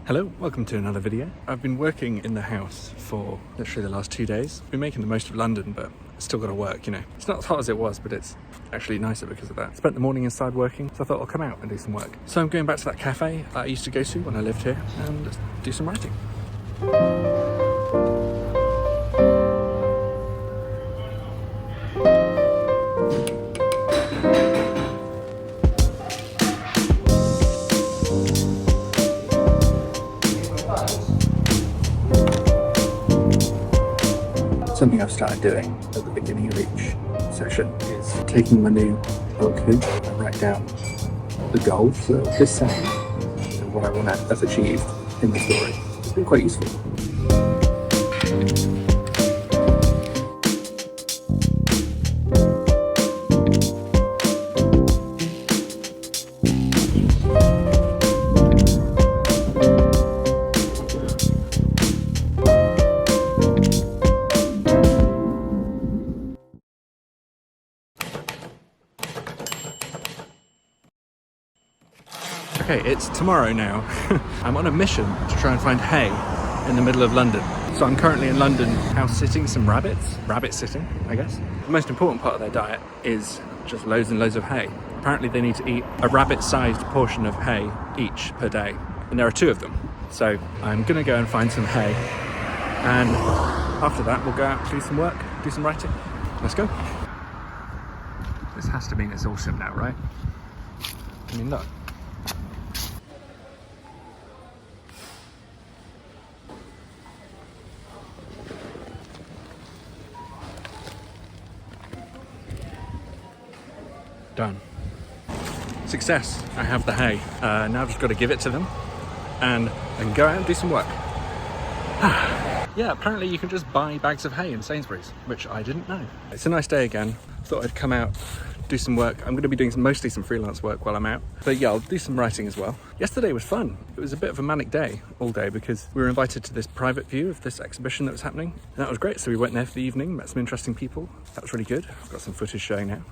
Hello, welcome to another video. I've been working in the house for literally the last 2 days. Been making the most of London, but it's still got to work, you know. It's not as hot as it was, but it's actually nicer because of that. Spent the morning inside working, so I thought I'll come out and do some work. So I'm going back to that cafe that I used to go to when I lived here and do some writing. Something I've started doing at the beginning of each session is taking my new notebook and write down the goals for this session and what I want to have achieved in the story. It's been quite useful. Okay, it's tomorrow now. I'm on a mission to try and find hay in the middle of London. So I'm currently in London house sitting some rabbits. Rabbit sitting, I guess. The most important part of their diet is just loads and loads of hay. Apparently they need to eat a rabbit-sized portion of hay each per day. And there are 2 of them. So I'm gonna go and find some hay. And after that, we'll go out and do some work, do some writing. Let's go. This has to mean it's autumn now, right? I mean, look. Done. Success. I have the hay. Now I've just got to give it to them and then go out and do some work. Yeah, apparently you can just buy bags of hay in Sainsbury's, which I didn't know. It's a nice day again. Thought I'd come out, do some work. I'm going to be doing mostly some freelance work while I'm out. But yeah, I'll do some writing as well. Yesterday was fun. It was a bit of a manic day all day because we were invited to this private view of this exhibition that was happening. And that was great. So we went there for the evening, met some interesting people. That was really good. I've got some footage showing now.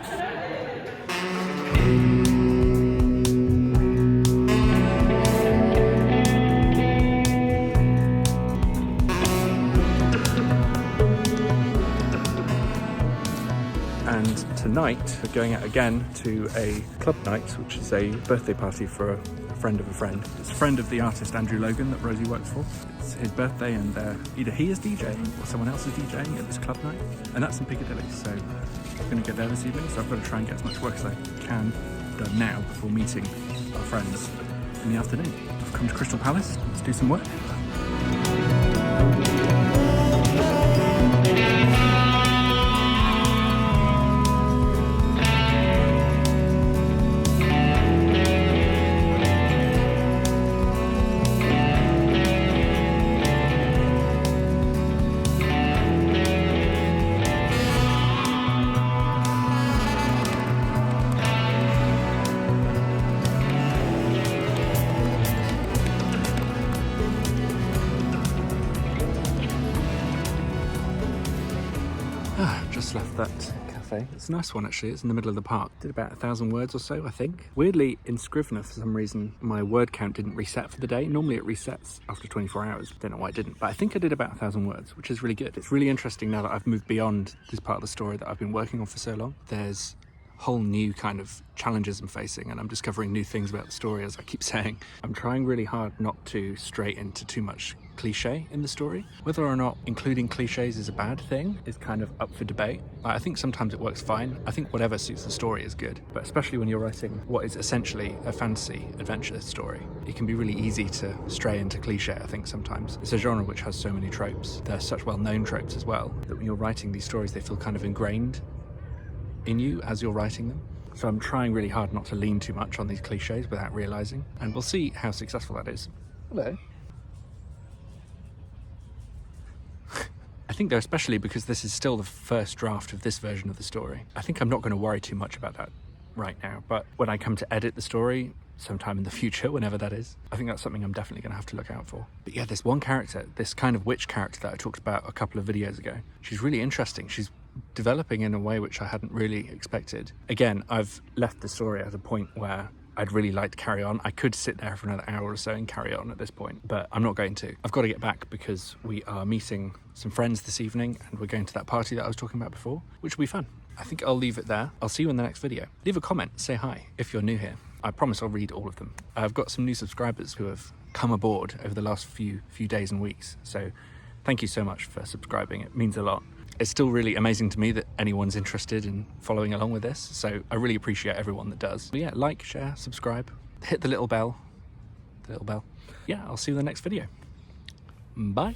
And tonight we're going out again to a club night, which is a birthday party for a friend of a friend. It's a friend of the artist Andrew Logan that Rosie works for. It's his birthday and either he is DJing or someone else is DJing at this club night, and that's in Piccadilly. So I'm going to get there this evening, so I've got to try and get as much work as I can done now before meeting our friends in the afternoon. I've come to Crystal Palace, let's do some work. Just left that cafe. It's a nice one actually. It's in the middle of the park. Did about 1,000 words or so, I think. Weirdly, in Scrivener, for some reason, my word count didn't reset for the day. Normally it resets after 24 hours. Don't know why it didn't, but I think I did about 1,000 words, which is really good. It's really interesting now that I've moved beyond this part of the story that I've been working on for so long. There's whole new kind of challenges I'm facing, and I'm discovering new things about the story, as I keep saying. I'm trying really hard not to stray into too much cliche in the story. Whether or not including cliches is a bad thing is kind of up for debate. I think sometimes it works fine. I think whatever suits the story is good, but especially when you're writing what is essentially a fantasy adventure story, it can be really easy to stray into cliche, I think sometimes. It's a genre which has so many tropes. There are such well-known tropes as well, that when you're writing these stories, they feel kind of ingrained in you as you're writing them. So I'm trying really hard not to lean too much on these cliches without realizing, and we'll see how successful that is. Hello. I think though, especially because this is still the first draft of this version of the story, I think I'm not going to worry too much about that right now. But when I come to edit the story, sometime in the future, whenever that is, I think that's something I'm definitely going to have to look out for. But yeah, this one character, this kind of witch character that I talked about a couple of videos ago, she's really interesting. She's developing in a way which I hadn't really expected. Again, I've left the story at a point where I'd really like to carry on. I could sit there for another hour or so and carry on at this point, but I'm not going to. I've got to get back because we are meeting some friends this evening and we're going to that party that I was talking about before, which will be fun. I think I'll leave it there. I'll see you in the next video. Leave a comment, say hi if you're new here. I promise I'll read all of them. I've got some new subscribers who have come aboard over the last few days and weeks, so thank you so much for subscribing. It means a lot. It's still really amazing to me that anyone's interested in following along with this, so I really appreciate everyone that does. But yeah, like, share, subscribe, hit the little bell. Yeah, I'll see you in the next video. Bye.